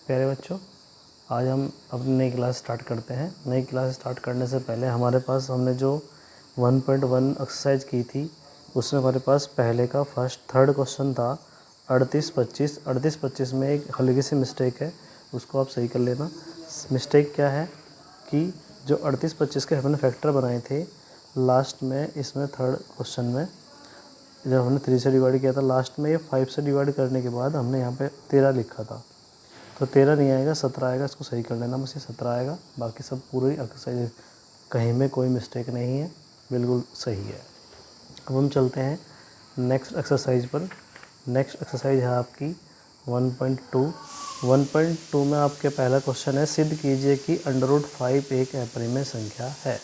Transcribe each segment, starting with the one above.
प्यारे बच्चों, आज हम अपनी नई क्लास स्टार्ट करते हैं। नई क्लास स्टार्ट करने से पहले हमारे पास हमने जो 1.1 एक्सरसाइज की थी उसमें हमारे पास पहले का थर्ड क्वेश्चन था 38-25 में एक हल्की सी मिस्टेक है, उसको आप सही कर लेना। मिस्टेक क्या है कि जो 38-25 के हमने फैक्टर बनाए थे लास्ट में, इसमें थर्ड क्वेश्चन में जब हमने 3 से डिवाइड किया था, लास्ट में ये 5 से डिवाइड करने के बाद हमने यहाँ पे 13 लिखा था, तो 13 नहीं आएगा, 17 आएगा। इसको सही कर लेना, बस ये 17 आएगा। बाकी सब पूरी एक्सरसाइज कहीं में कोई मिस्टेक नहीं है, बिल्कुल सही है। अब हम चलते हैं नेक्स्ट एक्सरसाइज पर। नेक्स्ट एक्सरसाइज है आपकी 1.2। 1.2 में आपके पहला क्वेश्चन है, सिद्ध कीजिए कि √5 एक अपरिमेय संख्या है।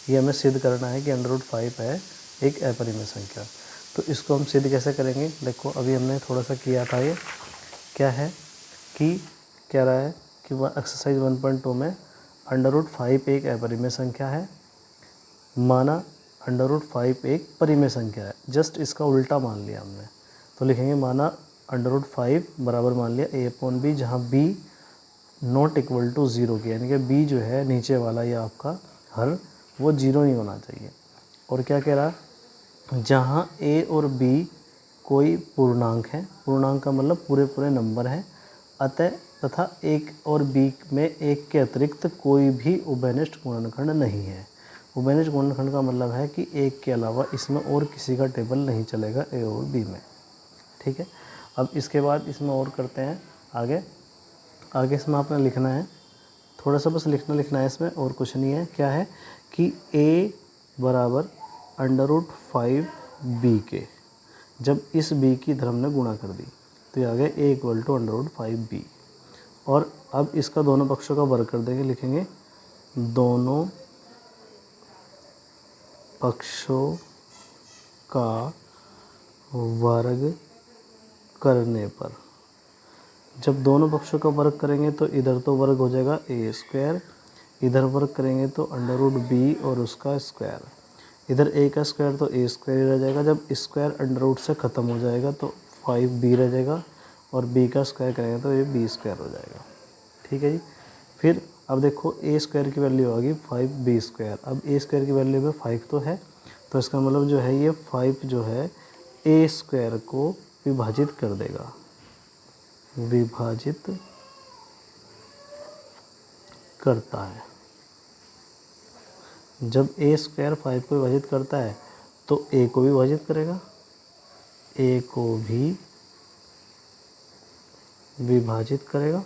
ये हमें सिद्ध करना है कि √5 है एक अपरिमेय संख्या। तो इसको हम सिद्ध कैसे करेंगे? देखो, अभी हमने थोड़ा सा किया था। ये क्या है कि कह रहा है कि एक्सरसाइज 1.2 में √5 एक अपरिमेय संख्या है, माना √5 एक परिमेय संख्या है। जस्ट इसका उल्टा मान लिया हमने, तो लिखेंगे माना √5 बराबर मान लिया a/b, जहाँ b नॉट इक्वल टू 0 की, यानी कि b जो है नीचे वाला ये आपका हर वो 0 नहीं होना चाहिए। और क्या कह रहा है, जहाँ a और b कोई पूर्णांक है, पूर्णांक का मतलब पूरे पूरे नंबर हैं, अतः तथा एक और b में एक के अतिरिक्त कोई भी उभयनिष्ठ गुणनखंड नहीं है। उभयनिष्ठ गुणनखंड का मतलब है कि एक के अलावा इसमें और किसी का टेबल नहीं चलेगा a और b में। ठीक है, अब इसके बाद इसमें और करते हैं आगे इसमें आपने लिखना है, थोड़ा सा बस लिखना है इसमें, और कुछ नहीं है। क्या है कि a बराबर √5b के, जब इस b की इधर हमने गुणा कर दी तो ये आ गया a इक्वल टू √5b। और अब इसका दोनों पक्षों का वर्ग कर देंगे, लिखेंगे दोनों पक्षों का वर्ग करने पर, जब दोनों पक्षों का वर्ग करेंगे तो इधर तो वर्ग हो जाएगा a², इधर वर्ग करेंगे तो √b और उसका स्क्वायर, इधर a का स्क्वायर तो a² ही रह जाएगा। जब स्क्वायर √ से ख़त्म हो जाएगा तो 5b रह जाएगा, और b का स्क्वायर करेंगे तो ये b² हो जाएगा। ठीक है जी। फिर अब देखो, a² की वैल्यू होगी 5b²। अब a² की वैल्यू में 5 तो है, तो इसका मतलब जो है ये 5 जो है a² को विभाजित कर देगा, विभाजित करता है। जब a² 5 को विभाजित करता है तो a को भी विभाजित करेगा, a को भी विभाजित करेगा।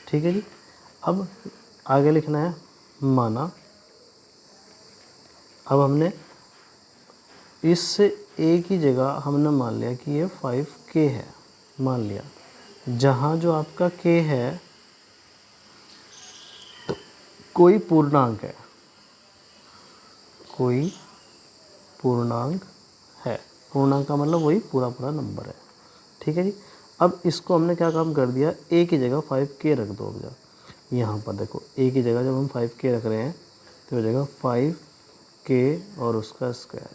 ठीक है जी। अब आगे लिखना है, माना अब हमने इस a की जगह हमने मान लिया कि ये 5k है, मान लिया। जहाँ जो आपका k है तो कोई पूर्णांक है, कोई पूर्णांक है। पूर्णांक का मतलब वही पूरा पूरा नंबर है। ठीक है जी। अब इसको हमने क्या काम कर दिया, a की जगह 5k रख दो। अब यहाँ पर देखो, a की जगह जब हम 5k रख रहे हैं तो हो जाएगा 5k और उसका स्क्वायर,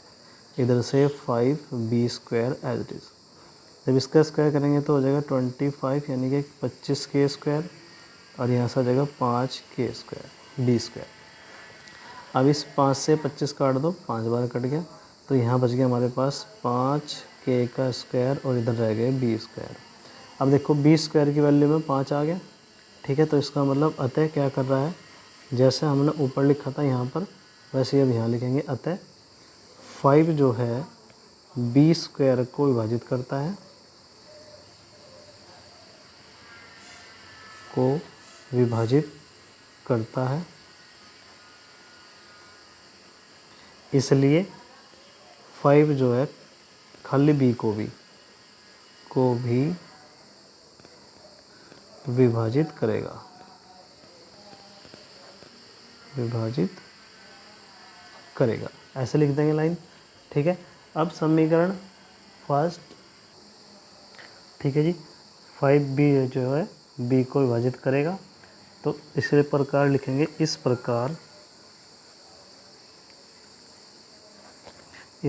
इधर से 5b² एज इट इज़। जब इसका स्क्वायर करेंगे तो हो जाएगा 25, यानी कि 25k², और यहाँ से आ जाएगा 5k² b²। अब इस 5 से 25 काट दो, 5 बार कट गया, तो यहाँ बच गया हमारे पास 5k का स्क्वायर, और इधर रह गए b²। अब देखो b² की वैल्यू में 5 आ गया। ठीक है, तो इसका मतलब अतः क्या कर रहा है, जैसे हमने ऊपर लिखा था यहाँ पर, वैसे ही अब यहाँ लिखेंगे। अतः 5 जो है b² को विभाजित करता है, को विभाजित करता है, इसलिए 5 जो है खाली b को भी विभाजित करेगा, विभाजित करेगा। ऐसे लिख देंगे लाइन। ठीक है, अब समीकरण फर्स्ट, ठीक है जी, 5b जो है b को विभाजित करेगा, तो इसी प्रकार लिखेंगे, इस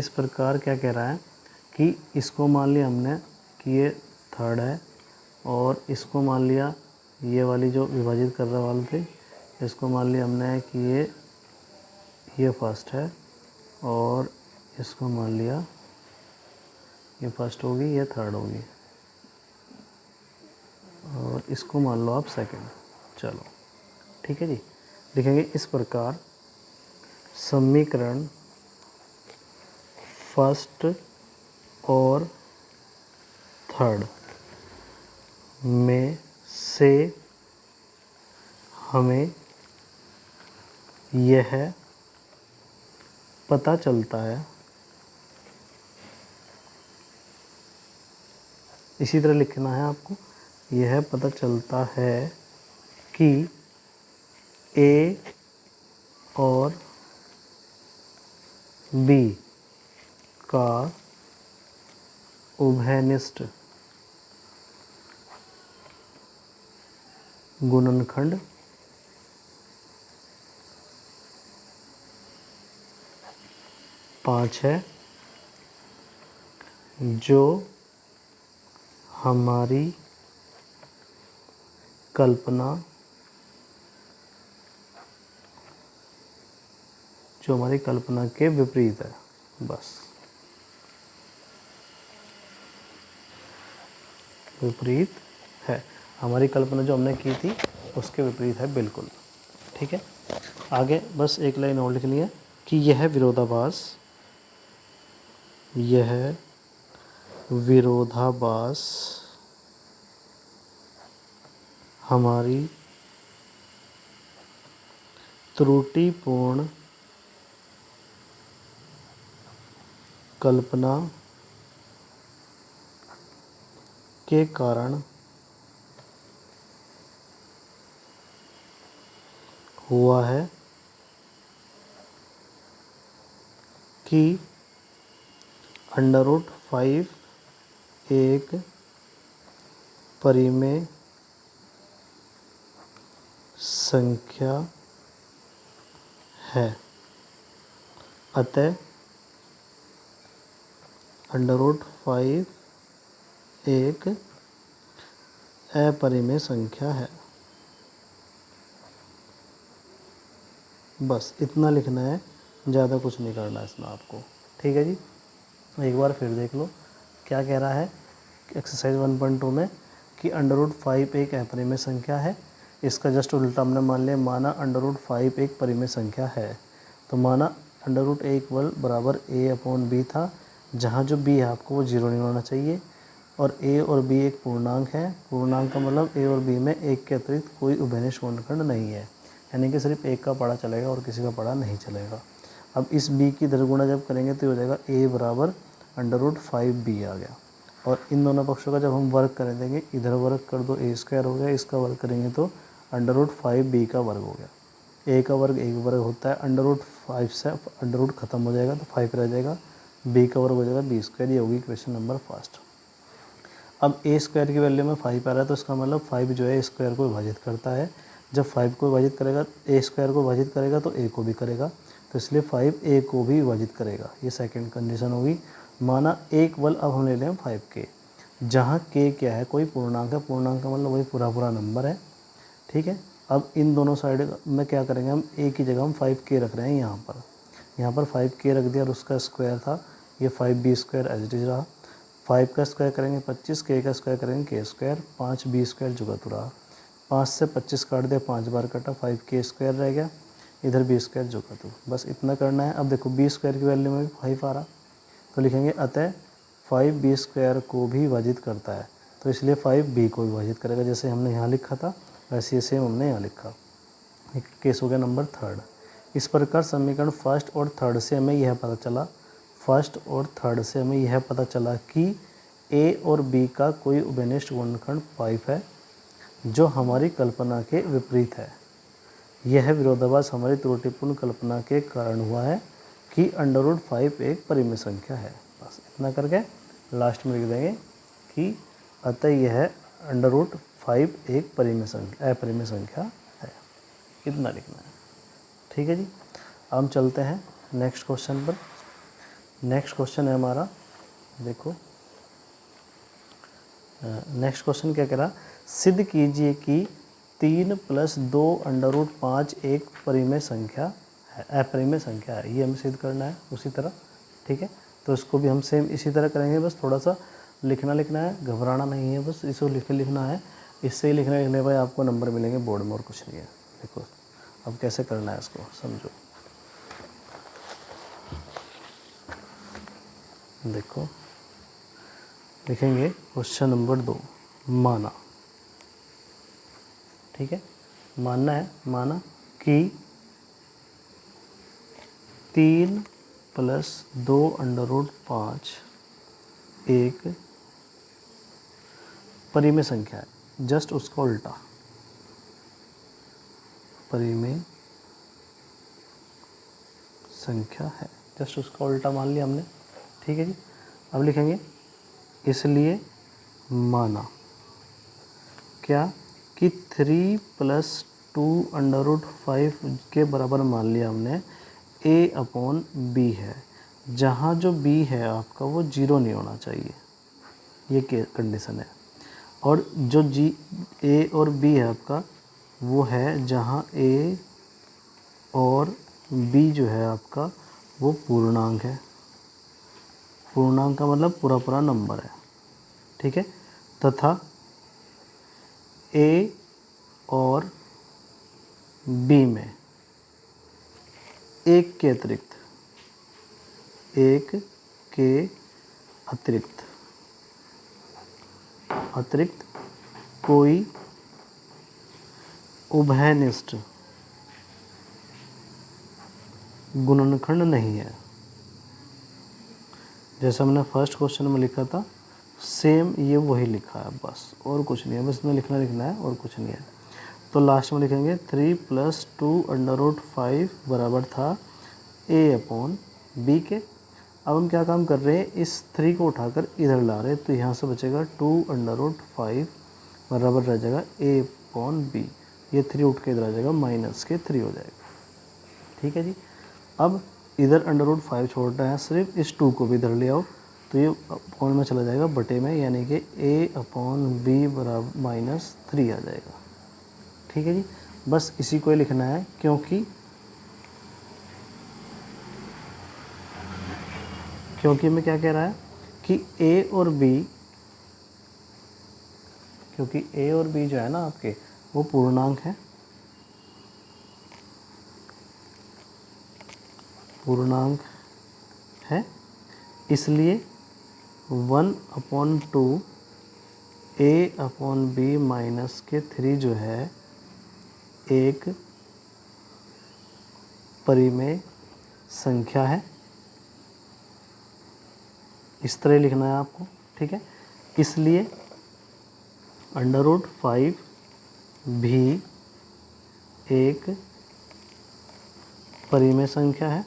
प्रकार क्या कह रहा है कि इसको मान लिया हमने कि ये थर्ड है, और इसको मान लिया ये वाली जो विभाजित कर रहा वाले थे, इसको मान लिया हमने कि ये फर्स्ट है, और इसको मान लिया ये फर्स्ट होगी, ये थर्ड होगी, और इसको मान लो आप सेकंड। चलो ठीक है जी। लिखेंगे इस प्रकार समीकरण फर्स्ट और थर्ड में से हमें यह पता चलता है, इसी तरह लिखना है आपको, यह पता चलता है कि ए और बी का उभयनिष्ठ गुणनखंड 5 है, जो हमारी कल्पना के विपरीत है। बस विपरीत है, हमारी कल्पना जो हमने की थी उसके विपरीत है बिल्कुल। ठीक है, आगे बस एक लाइन और लिखनी है कि यह विरोधाभास हमारी त्रुटिपूर्ण कल्पना के कारण हुआ है कि √5 एक परिमेय संख्या है, अतः √5 एक अपरिमेय संख्या है। बस इतना लिखना है, ज़्यादा कुछ नहीं करना इसमें आपको। ठीक है जी, एक बार फिर देख लो क्या कह रहा है एक्सरसाइज 1.2 में कि √5 एक अपरिमेय संख्या है। इसका जस्ट उल्टा हमने मान लिया, माना √5 एक परिमेय संख्या है, तो माना √1 बराबर a/b था, जहाँ जो b है आपको वो 0 नहीं होना चाहिए, और a और b एक पूर्णांक है। पूर्णांक का मतलब a और b में एक के अतिरिक्त कोई उभयनिष्ठ गुणनखंड नहीं है, यानी कि सिर्फ एक का पड़ा चलेगा और किसी का पड़ा नहीं चलेगा। अब इस b की दरगुणा जब करेंगे तो हो जाएगा a बराबर √5b आ गया, और इन दोनों पक्षों का जब हम वर्ग कर देंगे, इधर वर्ग कर दो a² हो गया, इसका वर्ग करेंगे तो √5b का वर्ग हो गया। a का वर्ग एक वर्ग होता है, √5 से अंडर खत्म हो जाएगा तो 5 रह जाएगा, b का वर्ग हो जाएगा b²। ये होगी क्वेश्चन नंबर फर्स्ट। अब a² की वैल्यू में 5 आ रहा है, तो इसका मतलब 5 जो है स्क्वायर को विभाजित करता है। जब 5 को विभाजित करेगा, a² को विभाजित करेगा तो a को भी करेगा, तो इसलिए 5 a को भी विभाजित करेगा। ये सेकंड कंडीशन होगी। माना एक बल अब हम ले लें 5k, जहाँ k क्या है, कोई पूर्णांक है, पूर्णांक का मतलब वही पूरा नंबर है। ठीक है, अब इन दोनों साइड में क्या करेंगे, हम a की जगह हम 5k रख रहे हैं यहाँ पर 5k रख दिया, और उसका स्क्वायर था ये 5b² एज इट इज रहा। 5 का स्क्वायर करेंगे 25, k का स्क्वायर करेंगे k², 5b² जुगत रहा। 5 से 25 काट दिया, 5 बार कटा, 5k² रह गया, इधर b² जुगत। बस इतना करना है। अब देखो b² की वैल्यू में भी 5 आ रहा, तो लिखेंगे अतः 5b² को भी विभाजित करता है, तो इसलिए 5b को विभाजित करेगा। जैसे हमने यहाँ लिखा था वैसे सेम हमने यहाँ लिखा। एक केस हो गया नंबर थर्ड। इस प्रकार समीकरण फर्स्ट और थर्ड से हमें यह पता चला कि a और b का कोई उभयनिष्ठ गुणनखंड 5 है, जो हमारी कल्पना के विपरीत है। यह विरोधाभास हमारी त्रुटिपूर्ण कल्पना के कारण हुआ है कि √5 एक परिमेय संख्या है। बस इतना करके लास्ट में लिख देंगे कि अतः यह √5 एक अपरिमेय संख्या है। इतना लिखना है। ठीक है जी, अब हम चलते हैं नेक्स्ट क्वेश्चन पर। नेक्स्ट क्वेश्चन है हमारा देखो नेक्स्ट क्वेश्चन क्या कह रहा, सिद्ध कीजिए कि 3 + 2 √5 एक परिमेय संख्या है, अपरिमेय संख्या है। ये हमें सिद्ध करना है उसी तरह, ठीक है। तो इसको भी हम सेम इसी तरह करेंगे, बस थोड़ा सा लिखना है, घबराना नहीं है, बस इसको लिखना है। इससे ही लिखने भाई आपको नंबर मिलेंगे बोर्ड में, और कुछ नहीं है। देखो अब कैसे करना है इसको समझो। देखो लिखेंगे क्वेश्चन नंबर 2, माना, ठीक है। मानना है, माना कि 3 + 2 √5 एक परिमेय संख्या है, जस्ट उसका उल्टा, परिमेय संख्या है, जस्ट उसका उल्टा मान लिया हमने, ठीक है जी। अब लिखेंगे इसलिए माना क्या कि 3 + 2 √5 के बराबर मान लिया हमने a/b है, जहाँ जो b है आपका वो 0 नहीं होना चाहिए, ये कंडीशन है। और जो a और b है आपका वो है जहाँ a और b जो है आपका वो पूर्णांक है। पूर्णांक का मतलब पूरा नंबर है, ठीक है। तथा a और b में एक के अतिरिक्त कोई उभयनिष्ठ गुणनखंड नहीं है। जैसे हमने फर्स्ट क्वेश्चन में लिखा था सेम ये वही लिखा है, बस और कुछ नहीं है, बस इसमें लिखना है और कुछ नहीं है। तो लास्ट में लिखेंगे 3 + 2 √5 बराबर था a/b के। अब हम क्या काम कर रहे हैं, इस 3 को उठाकर इधर ला रहे हैं, तो यहाँ से बचेगा 2 √5 बराबर रह जाएगा a/b। ये 3 उठ के इधर आ जाएगा, -3 हो जाएगा, ठीक है जी। अब इधर √5 छोड़ना है, सिर्फ इस 2 को भी इधर ले आओ, तो ये अपॉन में चला जाएगा बटे में, यानी कि a/b बराबर -3 आ जाएगा, ठीक है जी। बस इसी को ही लिखना है, क्योंकि मैं क्या कह रहा है कि a और b, क्योंकि a और b जो है ना आपके वो पूर्णांक है, इसलिए 1/2 a/b - 3 जो है एक परिमेय संख्या है। इस तरह लिखना है आपको, ठीक है। इसलिए √5 भी एक परिमेय संख्या है,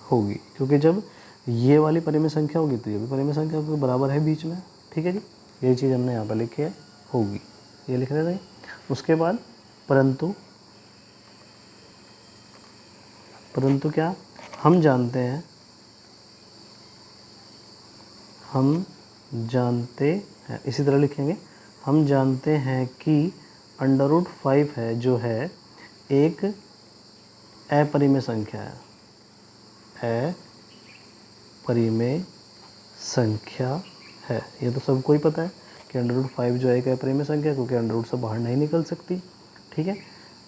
होगी, क्योंकि जब ये वाली परिमेय संख्या होगी तो ये भी परिमेय संख्या के बराबर है बीच में, ठीक है जी। ये चीज़ हमने यहाँ पर लिखी है, होगी, ये लिख रहे थे। उसके बाद परंतु क्या, हम जानते हैं, इसी तरह लिखेंगे, हम जानते हैं कि √5 है जो है एक अपरिमेय संख्या है, अपरिमेय संख्या है। ये तो सबको ही पता है कि √5 जो है एक अपरिमेय संख्या, क्योंकि √ से बाहर नहीं निकल सकती, ठीक है।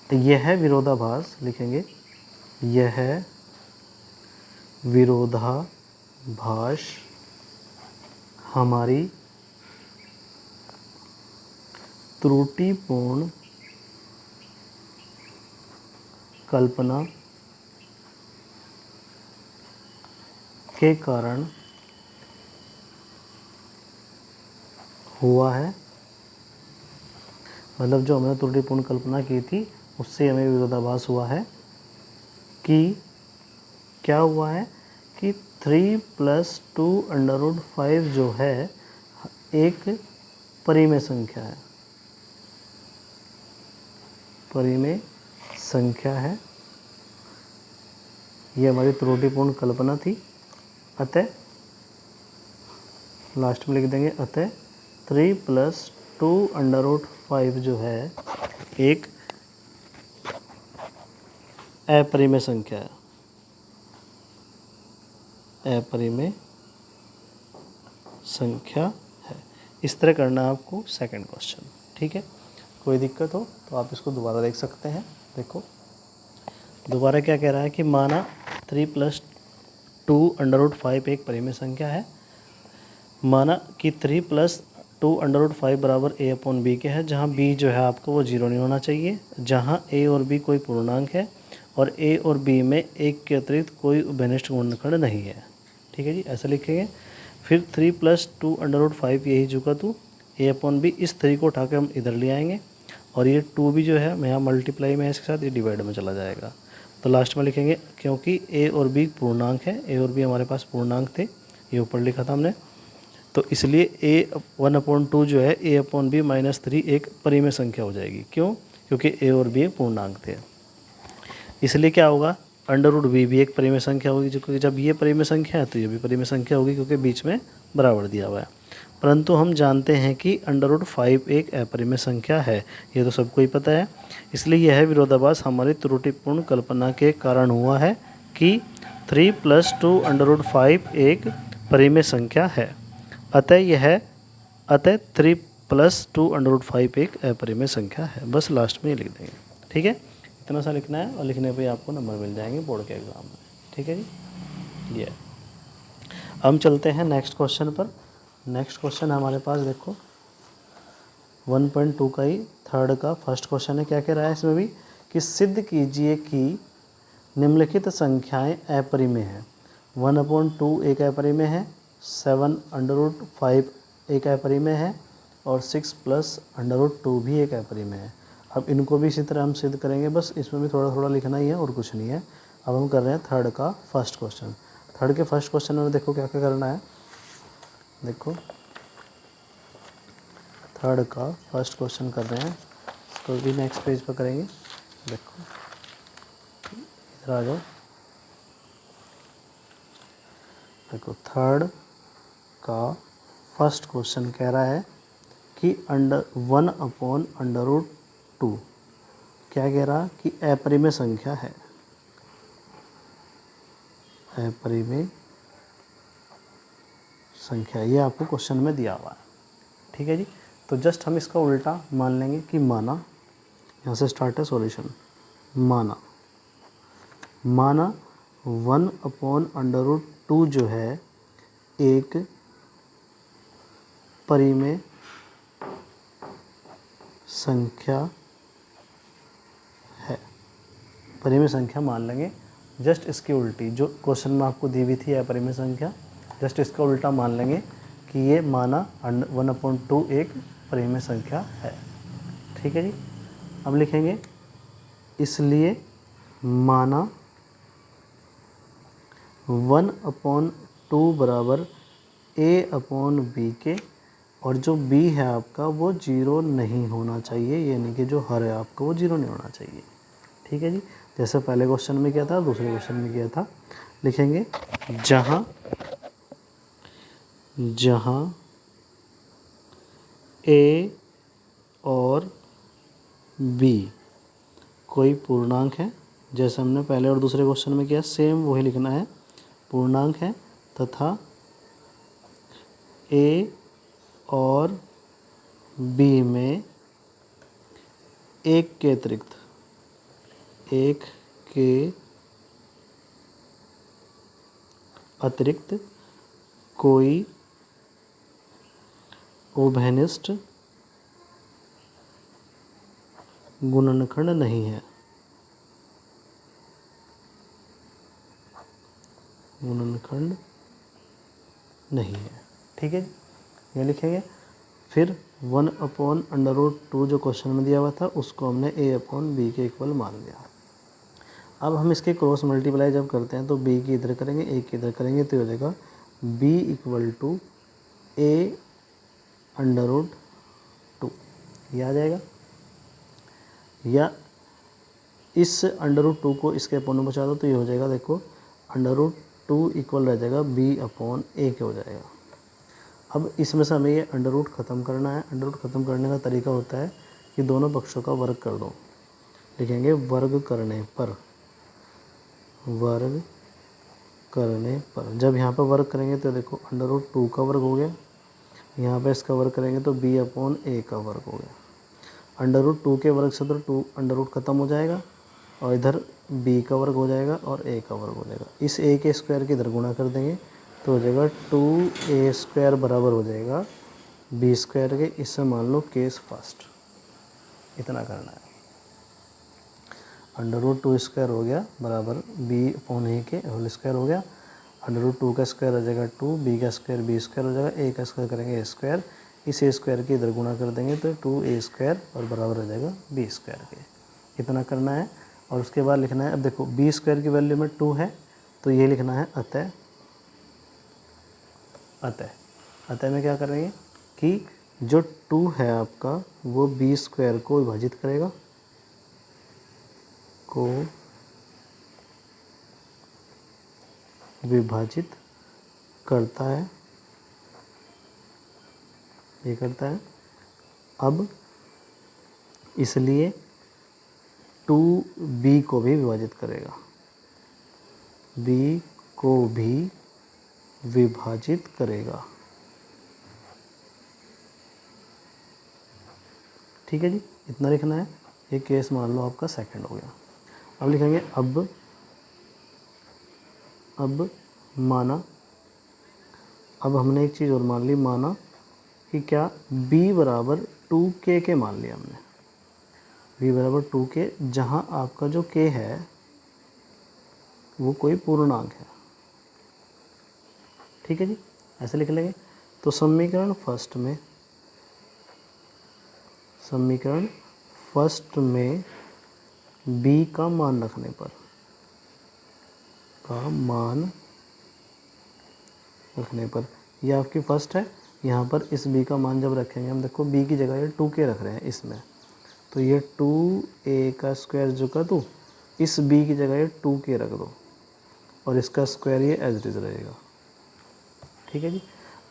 तो यह है विरोधाभास, लिखेंगे यह विरोधाभास हमारी त्रुटिपूर्ण कल्पना के कारण हुआ है। मतलब जो हमने त्रुटिपूर्ण कल्पना की थी उससे हमें विरोधाभास हुआ है कि क्या हुआ है कि 3 + 2 √5 जो है एक परिमेय संख्या है, ये हमारी त्रुटिपूर्ण कल्पना थी। अतः लास्ट में लिख देंगे अतः 3 + 2√5 जो है एक अपरिमेय संख्या है, अपरिमेय संख्या है। इस तरह करना है आपको सेकंड क्वेश्चन। ठीक है, कोई दिक्कत हो तो आप इसको दोबारा देख सकते हैं। देखो दोबारा क्या कह रहा है कि माना 3 + 2√5 एक परिमेय संख्या है। माना कि 3 + 2√5 बराबर a/b के है, जहाँ b जो है आपको वो 0 नहीं होना चाहिए, जहाँ a और b कोई पूर्णांक है और a और b में एक के अतिरिक्त कोई उभयनिष्ठ गुणनखंड नहीं है। ठीक है जी, ऐसा लिखेंगे। फिर 3 + 2√5 यही चुका तू a/b, इस 3 को उठा के हम इधर ले आएंगे और ये 2 भी जो है मैं यहाँ मल्टीप्लाई में इसके साथ ये डिवाइड में चला जाएगा। तो लास्ट में लिखेंगे क्योंकि a और b पूर्णांक है, a और b हमारे पास पूर्णांक थे, ये ऊपर लिखा था हमने, तो इसलिए a 1/2 जो है a/b - 3 एक परिमेय संख्या हो जाएगी। क्यों? क्योंकि a और b पूर्णांक थे। इसलिए क्या होगा, √b भी एक परिमेय संख्या होगी, क्योंकि जब ये परिमेय संख्या है तो ये भी परिमेय संख्या होगी, क्योंकि बीच में बराबर दिया हुआ है। परंतु हम जानते हैं कि √5 एक अपरिमेय संख्या है, ये तो सबको ही पता है। इसलिए यह विरोधाभास हमारी त्रुटिपूर्ण कल्पना के कारण हुआ है कि 3 + 2√5 एक परिमेय संख्या है। अतः 3 + 2√5 एक अपरिमेय संख्या है। बस लास्ट में ये लिख देंगे। ठीक है, इतना सा लिखना है और लिखने पे आपको नंबर मिल जाएंगे बोर्ड के एग्ज़ाम में। ठीक है जी, ये हम चलते हैं नेक्स्ट क्वेश्चन पर। नेक्स्ट क्वेश्चन हमारे पास देखो 1.2 का ही थर्ड का फर्स्ट क्वेश्चन है। क्या कह रहा है इसमें भी कि सिद्ध कीजिए कि निम्नलिखित संख्याएं अपरिमेय हैं। 1/2 एक अपरिमेय है, 7√5 एक अपरिमेय है और 6 + √2 भी एक अपरिमेय है। अब इनको भी इसी तरह हम सिद्ध करेंगे, बस इसमें भी थोड़ा थोड़ा लिखना ही है और कुछ नहीं है। अब हम कर रहे हैं थर्ड का फर्स्ट क्वेश्चन। थर्ड के फर्स्ट क्वेश्चन में देखो क्या क्या करना है। देखो थर्ड का फर्स्ट क्वेश्चन कर रहे हैं, इसको भी नेक्स्ट पेज पर करेंगे। देखो इधर आ जाओ। देखो थर्ड का फर्स्ट क्वेश्चन कह रहा है कि 1/√2 क्या कह रहा कि अपरिमेय संख्या है, अपरिमेय संख्या, ये आपको क्वेश्चन में दिया हुआ है। ठीक है जी, तो जस्ट हम इसका उल्टा मान लेंगे कि माना, यहाँ से स्टार्ट है सॉल्यूशन। माना 1/√2 जो है एक परिमेय संख्या है। परिमेय संख्या मान लेंगे, जस्ट इसकी उल्टी जो क्वेश्चन में आपको दी हुई थी अपरिमेय संख्या, जस्ट इसका उल्टा मान लेंगे कि ये माना 1/2 एक परिमेय संख्या है। ठीक है जी, अब लिखेंगे इसलिए माना 1/2 बराबर a/b के, और जो b है आपका वो 0 नहीं होना चाहिए, यानी कि जो हर है आपका वो 0 नहीं होना चाहिए। ठीक है जी, जैसे पहले क्वेश्चन में किया था दूसरे क्वेश्चन में किया था। लिखेंगे जहाँ a और b कोई पूर्णांक है, जैसे हमने पहले और दूसरे क्वेश्चन में किया सेम वही लिखना है, पूर्णांक है तथा a और b में एक के अतिरिक्त कोई उभयनिष्ठ गुणनखंड नहीं है, गुणनखंड नहीं है। ठीक है, ये लिखेंगे। फिर 1/√2 जो क्वेश्चन में दिया हुआ था उसको हमने a/b के इक्वल मान लिया। अब हम इसके क्रॉस मल्टीप्लाई जब करते हैं तो b की इधर करेंगे, a की इधर करेंगे, तो हो जाएगा b = a/√2, ये आ जाएगा। या इस √2 को इसके अपोन में बचा दो तो ये हो जाएगा, देखो अंडर रूट 2 इक्वल रह जाएगा b/a के हो जाएगा। अब इसमें से हमें ये अंडर रूट ख़त्म करना है। अंडर रूट ख़त्म करने का तरीका होता है कि दोनों पक्षों का वर्ग कर दो। लिखेंगे वर्ग करने पर, वर्ग करने पर। जब यहाँ पर वर्ग करेंगे तो देखो अंडर रूट 2 का वर्ग हो गया, यहाँ पर इसका वर्ग करेंगे तो b/a का वर्ग हो गया। अंडर रूट 2 के वर्ग से तो 2 अंडर रूट ख़त्म हो जाएगा और इधर b का वर्ग हो जाएगा और a का वर्ग हो जाएगा। इस a के स्क्वायर की इधर गुणा कर देंगे तो हो जाएगा 2a² बराबर हो जाएगा b² के। इससे मान लो केस फर्स्ट। इतना करना है। अंडर रूट 2 हो गया बराबर b/a के होल स्क्वायर हो गया। अंडर रूट 2 का स्क्वायर हो जाएगा 2, b का स्क्वायर b² हो जाएगा, a का स्क्वायर करेंगे a²। इस a² की इधर गुणा कर देंगे तो 2a² और बराबर हो जाएगा b² के। इतना करना है और उसके बाद लिखना है। अब देखो b² की वैल्यू में 2 है तो ये लिखना है अतः। अतः में क्या करेंगे कि जो 2 है आपका वो b² को विभाजित करेगा, को विभाजित करता है, ये करता है। अब इसलिए 2b को भी विभाजित करेगा, b को भी विभाजित करेगा। ठीक है जी, इतना लिखना है। ये केस मान लो आपका सेकंड हो गया। अब लिखेंगे अब माना, अब हमने एक चीज़ और मान ली, माना कि क्या b बराबर 2k के मान लिया हमने। b बराबर 2k, जहाँ आपका जो k है वो कोई पूर्णांक है। ठीक है जी, ऐसे लिख लेंगे। तो समीकरण फर्स्ट में b का मान रखने पर, यह आपकी फर्स्ट है। यहाँ पर इस b का मान जब रखेंगे हम, देखो b की जगह ये 2k रख रहे हैं इसमें, तो ये 2a² जो का दो, इस b की जगह ये 2k रख दो और इसका स्क्वायर ये एज इट इज़ रहेगा। ठीक है जी।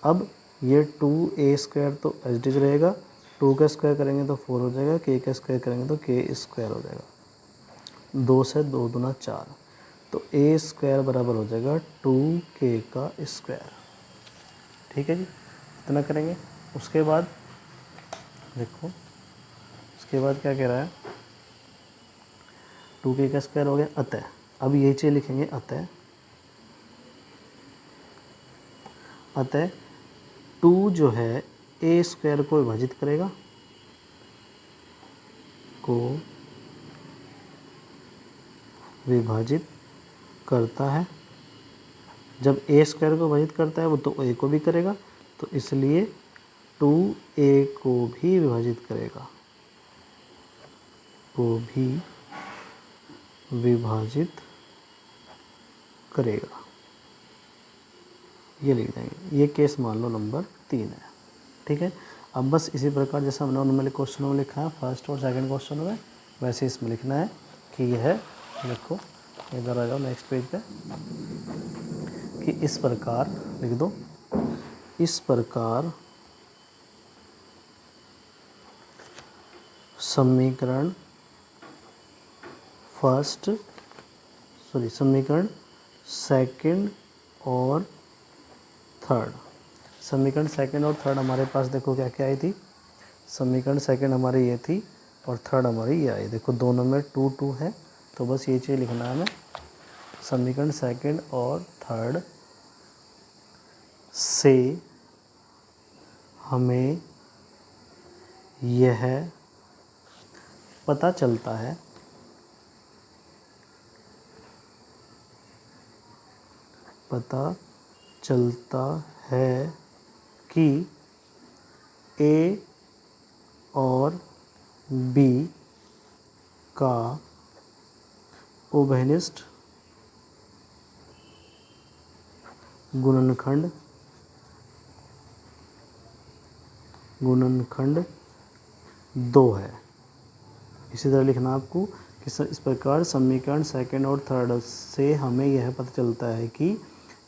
अब ये 2a² तो एज इट इज़ रहेगा, 2 का स्क्वायर करेंगे तो 4 हो जाएगा, k का स्क्वायर करेंगे तो k² हो जाएगा। 2 से 2 दूना 4, तो a² बराबर हो जाएगा 2k का स्क्वायर। ठीक है जी, इतना करेंगे। उसके बाद देखो, उसके बाद क्या कह रहा है, 2k का स्क्वायर हो गया। अतः अब ये चीज़ लिखेंगे, अतः 2 जो है a² को विभाजित करेगा, को विभाजित करता है। जब a² को विभाजित करता है वो तो a को भी करेगा, तो इसलिए 2a को भी विभाजित करेगा, को भी विभाजित करेगा। ये लिख देंगे। ये केस मान लो नंबर 3 है। ठीक है। अब बस इसी प्रकार जैसा हमने नॉर्मली क्वेश्चनों में लिखा है फर्स्ट और सेकंड क्वेश्चन में, वैसे इसमें लिखना है कि यह देखो, इधर आ जाओ नेक्स्ट पेज पे, कि इस प्रकार लिख दो, इस प्रकार समीकरण सेकंड और थर्ड, समीकरण सेकंड और थर्ड हमारे पास देखो क्या क्या आई थी। समीकरण सेकंड हमारी ये थी और थर्ड हमारी ये आई। देखो दोनों में 2 2 है, तो बस ये चीज़ लिखना है हमें। समीकरण सेकंड और थर्ड से हमें यह पता चलता है कि a और b का उभयनिष्ठ गुणनखंड 2 है। इसी तरह लिखना आपको इस प्रकार समीकरण सेकंड और थर्ड से हमें यह पता चलता है कि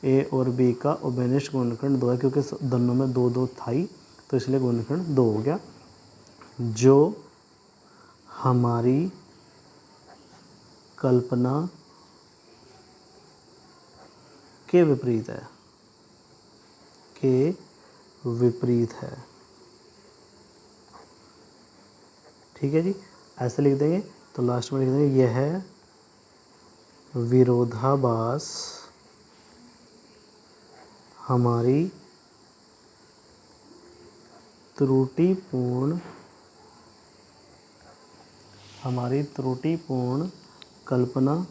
ए और बी का उभयनिष्ठ गुणनखंड 2 है, क्योंकि दोनों में 2 था ही, तो इसलिए गुणनखंड 2 हो गया, जो हमारी कल्पना के विपरीत है, के विपरीत है। ठीक है जी, ऐसे लिख देंगे। तो लास्ट में लिख देंगे यह विरोधाभास हमारी त्रुटिपूर्ण कल्पना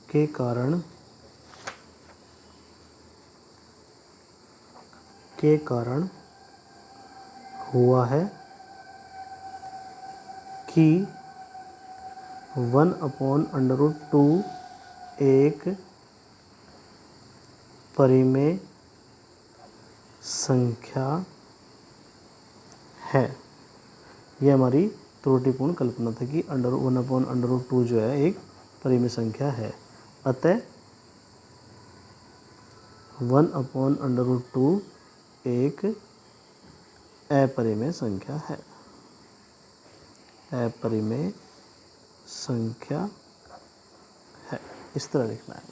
के कारण हुआ है कि 1/√2 एक परिमेय संख्या है। यह हमारी त्रुटिपूर्ण कल्पना था कि 1/√2 जो है एक परिमेय संख्या है। अतः 1/√2 एक अपरिमेय संख्या है, अपरिमेय संख्या है। इस तरह लिखना है।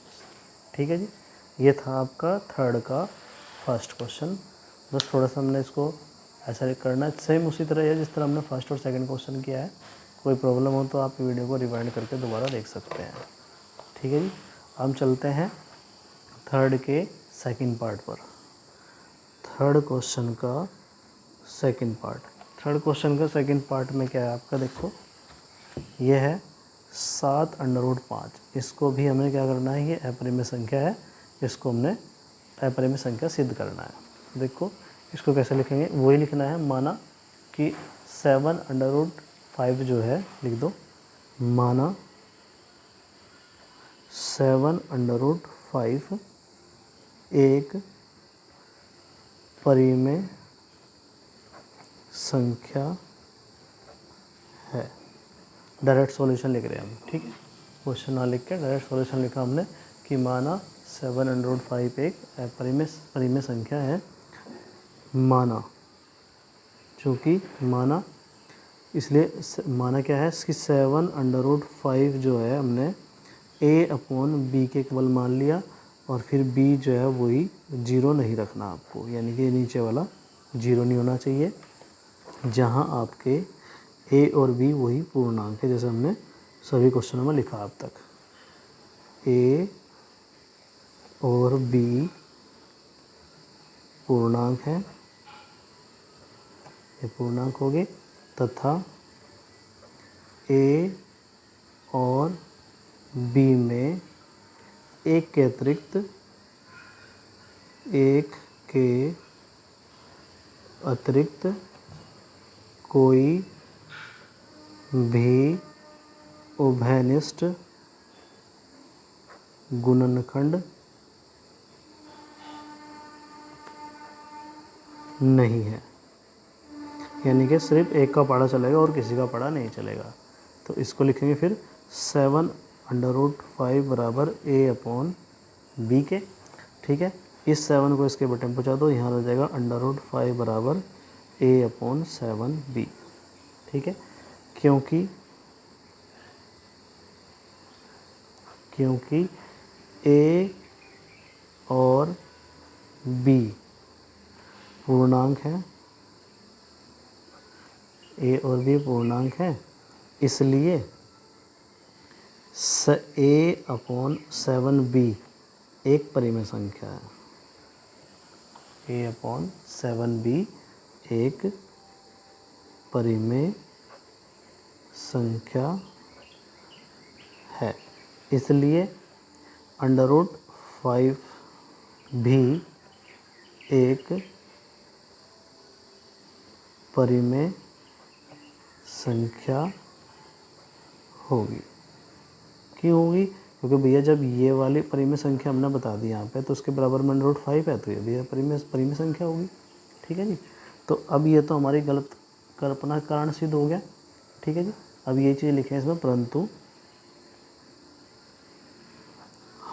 ठीक है जी, ये था आपका थर्ड का फर्स्ट क्वेश्चन। बस थोड़ा सा हमने इसको ऐसा करना है, सेम उसी तरह है जिस तरह हमने फर्स्ट और सेकंड क्वेश्चन किया है। कोई प्रॉब्लम हो तो आप वीडियो को रिवाइंड करके दोबारा देख सकते हैं। ठीक है जी, हम चलते हैं थर्ड के सेकंड पार्ट पर। थर्ड क्वेश्चन का सेकंड पार्ट। थर्ड क्वेश्चन का सेकंड पार्ट में क्या है आपका, देखो ये है 7/5। इसको भी हमें क्या करना है, ये अपरिमेय संख्या है, इसको हमने अपरिमेय संख्या सिद्ध करना है। देखो इसको कैसे लिखेंगे, वही लिखना है। माना कि 7/5 जो है, लिख दो, माना 7/5 एक परिमेय संख्या है। डायरेक्ट सॉल्यूशन लिख रहे हैं हम। ठीक है, क्वेश्चन ना लिख के डायरेक्ट सॉल्यूशन लिखा हमने कि माना 7/5 एक परिमेय संख्या है। माना, चूँकि माना इसलिए माना क्या है कि 7/5 जो है हमने a/b के केवल मान लिया, और फिर b जो है वही 0 नहीं रखना आपको, यानी कि नीचे वाला 0 नहीं होना चाहिए, जहाँ आपके a और b वही पूर्णांक है, जैसे हमने सभी क्वेश्चनों में लिखा अब तक। a और b पूर्णांक है, ये पूर्णांक हो गए, तथा a और b में एक के अतिरिक्त कोई भी उभयनिष्ठ गुणनखंड नहीं है, यानी कि सिर्फ एक का पढ़ा चलेगा और किसी का पढ़ा नहीं चलेगा। तो इसको लिखेंगे फिर 7/5 बराबर a/b के। ठीक है, इस 7 को इसके बटन पहुँचा दो, यहाँ हो जाएगा √5 बराबर a/7b। ठीक है, क्योंकि a और b पूर्णांक है, a और b पूर्णांक है, इसलिए a/7b एक परिमेय संख्या है। a/7b एक परिमेय संख्या है, इसलिए √5 भी एक परिमेय संख्या होगी। क्यों होगी? क्योंकि भैया जब ये वाली परिमेय संख्या हमने बता दी यहाँ पे, तो उसके बराबर में √5 है, तो ये भी परिमेय संख्या होगी। ठीक है जी, तो अब ये तो हमारी गलत कल्पना के कारण सिद्ध हो गया। ठीक है जी। अब ये चीज़ लिखे हैं इसमें, परंतु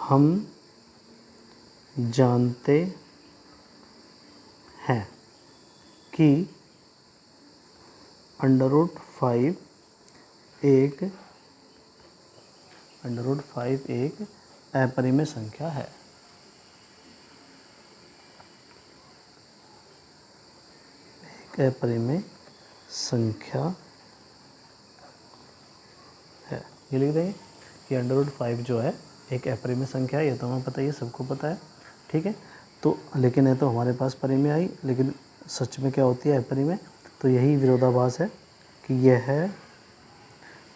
हम जानते हैं कि √5 एक अपरिमेय संख्या है। एक अपरिमेय संख्या है। ये लिख देंगे कि √5 जो है एक अपरिमेय संख्या है। ये तो हमें पता है, ये सबको पता है। ठीक है। तो लेकिन है तो हमारे पास परिमेय आई, लेकिन सच में क्या होती है अपरिमेय। तो यही विरोधाभास है कि यह है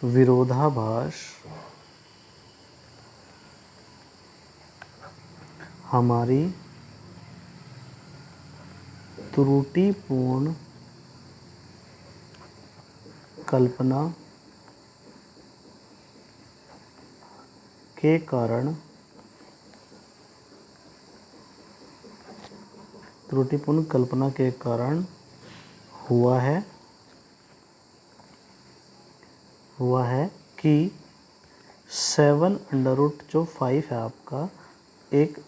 विरोधाभास हमारी त्रुटिपूर्ण कल्पना के कारण हुआ है कि 7√5 है आपका एक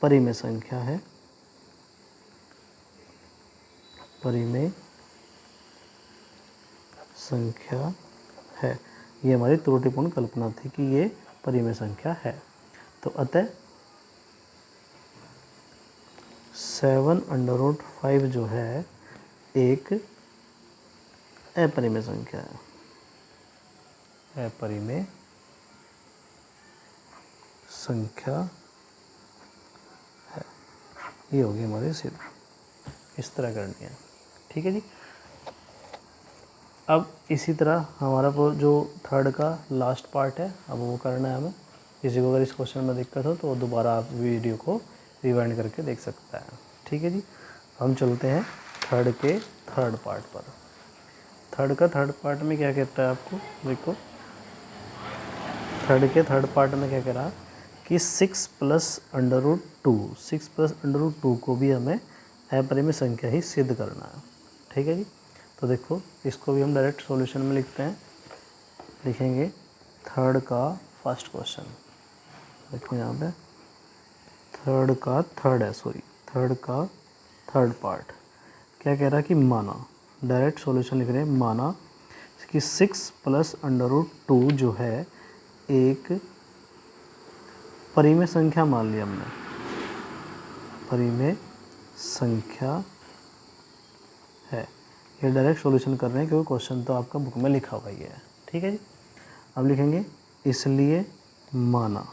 परिमेय संख्या है। परिमेय संख्या है। ये हमारी त्रुटिपूर्ण कल्पना थी कि ये परिमेय संख्या है। तो अतः 7√5 जो है एक अपरिमेय संख्या है। अपरिमेय संख्या है। ये होगी हमारी सिद्ध। इस तरह करनी है। ठीक है जी। अब इसी तरह हमारा जो थर्ड का लास्ट पार्ट है, अब वो करना है हमें। किसी को अगर इस क्वेश्चन में दिक्कत हो तो दोबारा आप वीडियो को रिवाइंड करके देख सकता है। ठीक है जी। हम चलते हैं थर्ड के थर्ड पार्ट पर। थर्ड का थर्ड पार्ट में क्या कहता है आपको, देखो थर्ड के थर्ड पार्ट में क्या कह रहा कि 6 + √2 को भी हमें अपरिमेय संख्या ही सिद्ध करना है। ठीक है जी। तो देखो इसको भी हम डायरेक्ट सॉल्यूशन में लिखते हैं। लिखेंगे थर्ड का फर्स्ट क्वेश्चन। देखो यहाँ पे थर्ड का थर्ड पार्ट क्या कह रहा है कि माना, डायरेक्ट सॉल्यूशन लिख रहे हैं, माना कि 6 + √2 जो है एक परिमेय संख्या मान लिया हमने। परिमेय संख्या है। ये डायरेक्ट सॉल्यूशन कर रहे हैं क्योंकि क्वेश्चन तो आपका बुक में लिखा हुआ ही है। ठीक है जी। अब लिखेंगे इसलिए माना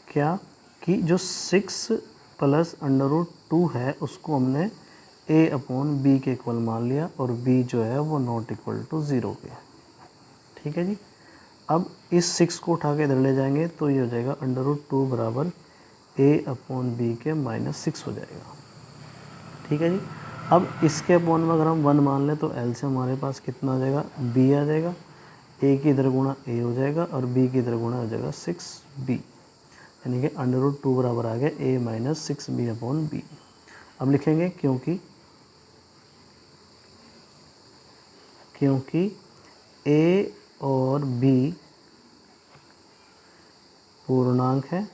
क्या कि जो 6 + √2 है उसको हमने a/b के इक्वल मान लिया और b जो है वो नॉट इक्वल टू 0 के। ठीक है जी। अब इस 6 को उठा के इधर ले जाएंगे तो ये हो जाएगा √2 बराबर a/b के -6 हो जाएगा। ठीक है जी। अब इसके अपॉन में अगर हम 1 मान लें तो l से हमारे पास कितना आ जाएगा, b आ जाएगा। a की इधर गुणा a हो जाएगा और b की इधर गुणा हो जाएगा 6b, यानी कि √2 बराबर आ गया a - 6b/b। अब लिखेंगे क्योंकि a और b पूर्णांक है,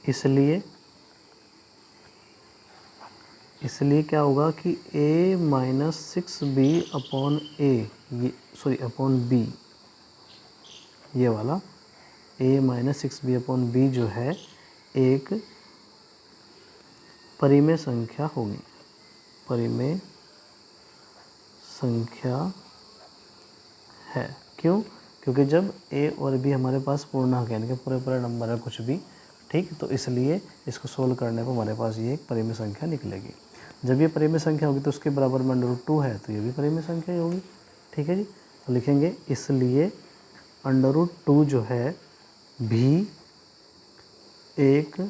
इसलिए क्या होगा कि a - 6b/b, ये वाला a - 6b/b जो है एक परिमेय संख्या होगी। परिमेय संख्या है। क्यों? क्योंकि जब a और b हमारे पास पूर्णांक है, यानी कि पूरे नंबर है कुछ भी, ठीक, तो इसलिए इसको सोल्व करने पर हमारे पास ये एक परिमेय संख्या निकलेगी। जब ये परिमेय संख्या होगी तो उसके बराबर में √2 है तो ये भी परिमेय संख्या ही होगी। ठीक है जी। तो लिखेंगे इसलिए √2 जो है भी एक